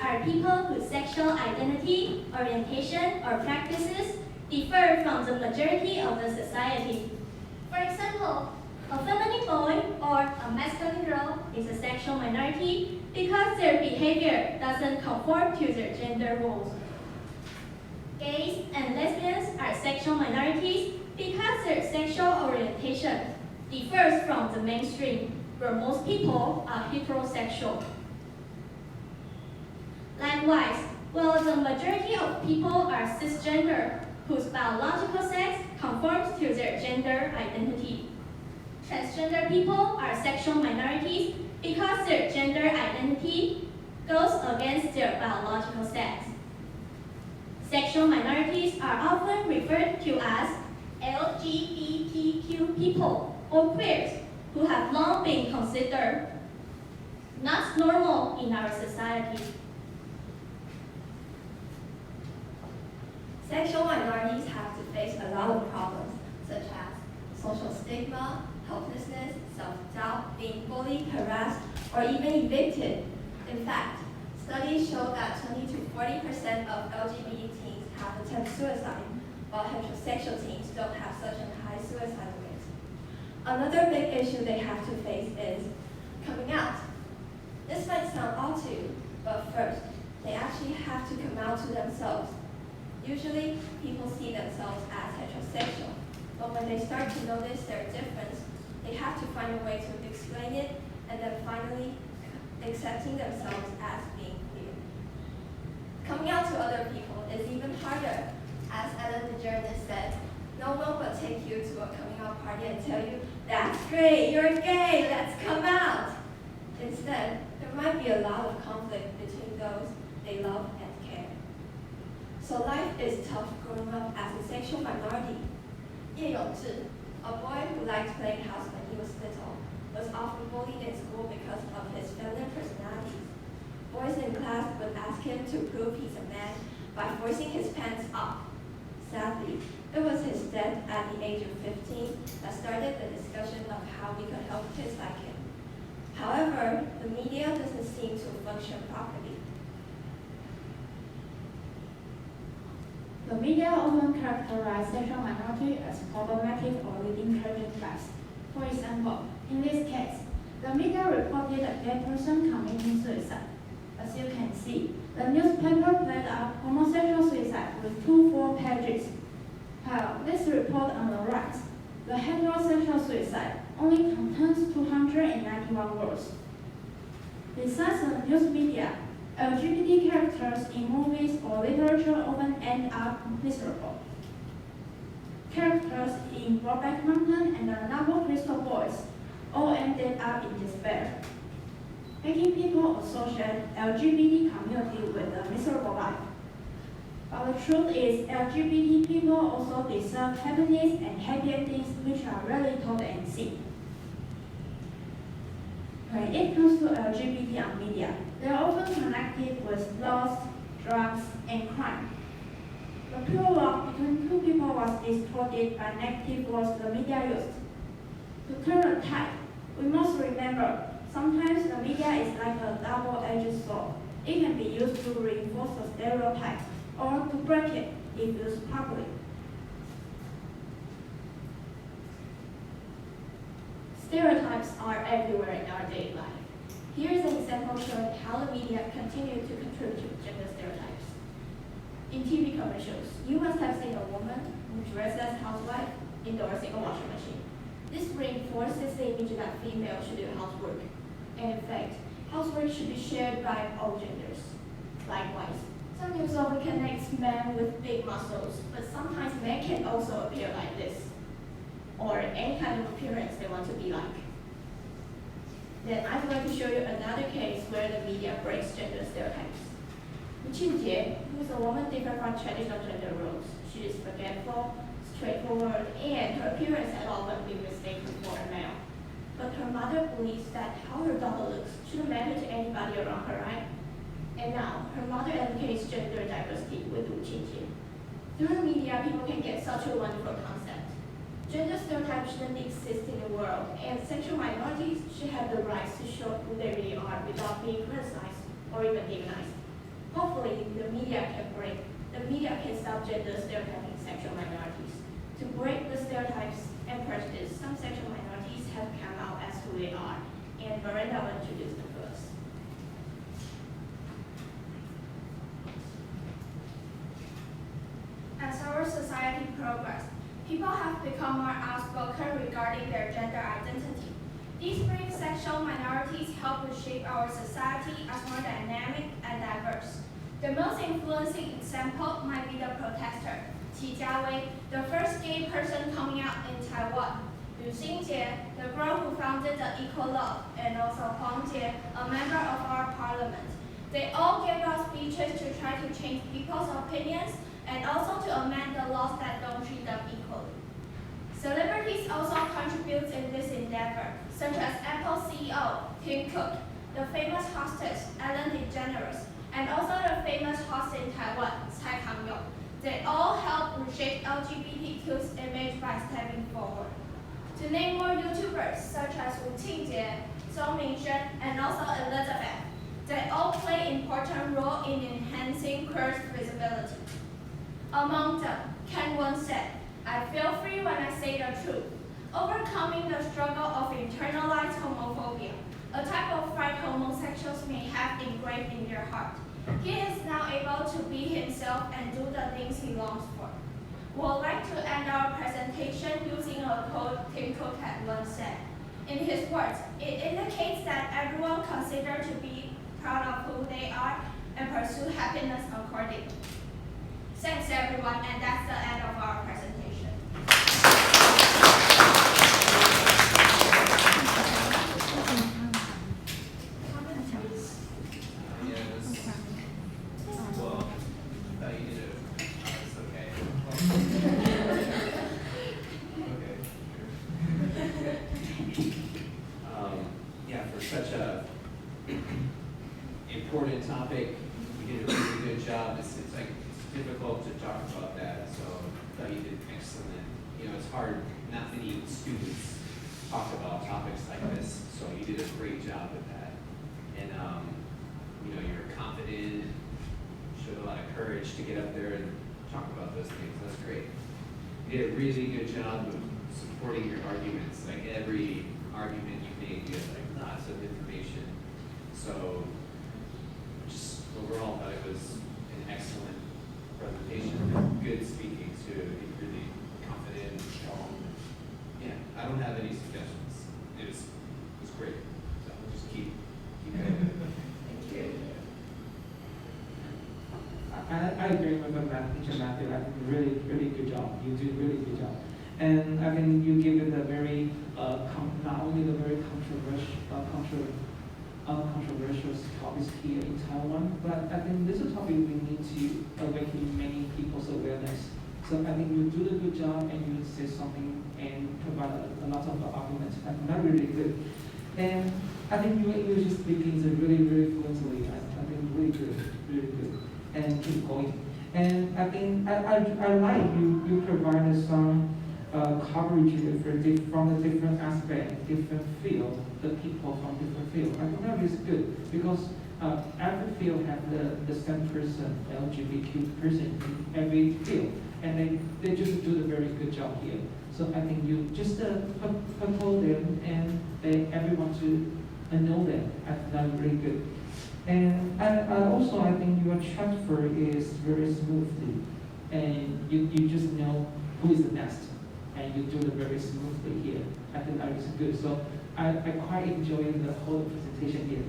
are people whose sexual identity, orientation, or practices differ from the majority of the society. For example, a feminine boy or a masculine girl is a sexual minority because their behavior doesn't conform to their gender roles. Gays and lesbians are sexual minorities because their sexual orientation differs from the mainstream, where most people are heterosexual. Likewise, while the majority of people are cisgender, whose biological sex conforms to their gender identity. Transgender people are sexual minorities because their gender identity goes against their biological sex. Sexual minorities are often referred to as LGBTQ people or queers who have long been considered not normal in our society. Sexual minorities have to face a lot of problems, such as social stigma, helplessness, self-doubt, being bullied, harassed, or even evicted. In fact, studies show that 20 to 40% of LGBT teens have attempted suicide, while heterosexual teens don't have such a high suicide rate. Another big issue they have to face is coming out. This might sound odd to you, but first, they actually have to come out to themselves. Usually, people see themselves as heterosexual, but when they start to notice their difference, they have to find a way to explain it and then finally accepting themselves as being queer. Coming out to other people is even harder. As Ellen DeGeneres said, no one will take you to a coming out party and tell you, "That's great, you're gay, let's come out." Instead, there might be a lot of conflict between those they love and care. So life is tough growing up as a sexual minority. Ye Yongzhi, a boy who liked playing house when he was little, was often bullied in school because of his feminine personalities. Boys in class would ask him to prove he's a man by forcing his pants up. Sadly, it was his death at the age of 15 that started the discussion of how we could help kids like him. However, the media doesn't seem to function properly. The media often characterize sexual minority as problematic or leading tragic lives. For example, in this case, the media reported a gay person committing suicide. As you can see, the newspaper played up homosexual suicide with 2 full pages. While this report on the right, the heterosexual suicide only contains 291 words. Besides the news media, LGBT characters in movies or literature often end up miserable. Characters in Brokeback Mountain and the novel Crystal Boys all ended up in despair, making people associate LGBT community with a miserable life. But the truth is, LGBT people also deserve happiness and happy endings which are rarely told and seen. When it comes to LGBT on media, they are often connected with loss, drugs, and crime. The pure love between two people was distorted by negative words the media used. To turn the tide, we must remember, sometimes the media is like a double-edged sword. It can be used to reinforce a stereotype or to break it if used properly. Stereotypes are everywhere in our daily life. Here is an example showing how the media continue to contribute to gender stereotypes. In TV commercials, you must have seen a woman who dresses as housewife endorsing a washing machine. This reinforces the image that females should do housework. And in fact, housework should be shared by all genders. Likewise, some news often connects men with big muscles, but sometimes men can also appear like this, or any kind of appearance they want to be like. Then I'd like to show you another case where the media breaks gender stereotypes. Wu Qingjie, who is a woman different from traditional gender roles. She is forgetful, straightforward, and her appearance had often been mistaken for a male. But her mother believes that how her daughter looks shouldn't matter to anybody around her, right? And now, her mother advocates gender diversity with Wu Qingjie. Through the media, people can get such a wonderful concept. Gender stereotypes shouldn't exist in the world, and sexual minorities should have the rights to show who they really are without being criticized or even demonized. Hopefully, the media can stop gender stereotyping sexual minorities. To break the stereotypes and prejudice, some sexual minorities have come out as who they are, and Miranda will introduce them first. As our society progresses, people have become more outspoken regarding their gender identity. These brave sexual minorities help reshape our society as more dynamic and diverse. The most influencing example might be the protester, Qi Jiawei, the first gay person coming out in Taiwan, Liu Xingjie, the girl who founded the Equal Love, and also Huang Jie, a member of our parliament. They all gave us speeches to try to change people's opinions and also to amend the laws that don't treat them equally. Celebrities also contribute in this endeavor, such as Apple CEO Tim Cook, the famous hostess Ellen DeGeneres, and also the famous host in Taiwan, Tsai Kang-yong. They all help reshape LGBTQ's image by stepping forward. To name more YouTubers such as Wu Qingjie, Zhou Mingxuan, and also Elizabeth, they all play important role in enhancing queer's visibility. Among them, Ken once said, "I feel free when I say the truth." Overcoming the struggle of internalized homophobia, a type of fright homosexuals may have engraved in their heart. He is now able to be himself and do the things he longs for. We would like to end our presentation using a quote Tim Cook had once said. In his words, it indicates that everyone consider to be proud of who they are and pursue happiness accordingly. Thanks everyone, and that's the end of our presentation. Yes. Well, I thought you did it. It's okay. Okay, sure. Yeah, for such a important topic, you did a really good job. It's like it's difficult to talk about that, so I thought you did excellent. You know, it's hard. Not many students talk about topics like this, so you did a great job with that. And you know, you're confident, showed a lot of courage to get up there and talk about those things. That's great. You did a really good job of supporting your arguments. Like every argument you made, you had like lots of information. So just overall, I thought it was an excellent presentation and good speaking too. You really confident, strong. Yeah, I don't have any suggestions. It was great. So we'll just keep going. Thank you. I agree with the teacher Matthew. I think really good job. You do really good job, and I think you give it a very not only the very controversial topics here in Taiwan, but I think this is a topic we need to awaken many people's awareness. So I think you do a good job, and you say something and provide a lot of arguments. I think that's really good. And I think your English speaking is really fluently. I think really good. And keep going. And I think I like you provided some coverage from the different aspect, different field, the people from different field. I think that is good because every field have the same person, LGBTQ person in every field, and they just do a very good job here. So I think you just propose them and everyone to know them. I think that's really good. And also I think your transfer is very smoothly, and you just know who is the next, and you do it very smoothly here. I think that is good. So I quite enjoy the whole presentation here.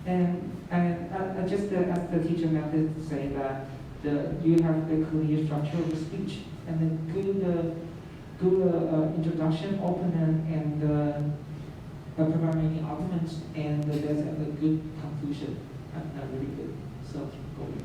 And I just as the teacher method say that you have the clear structure of the speech and then good introduction, opening, and provide many arguments, and there's a good conclusion. And that's really good. So keep going.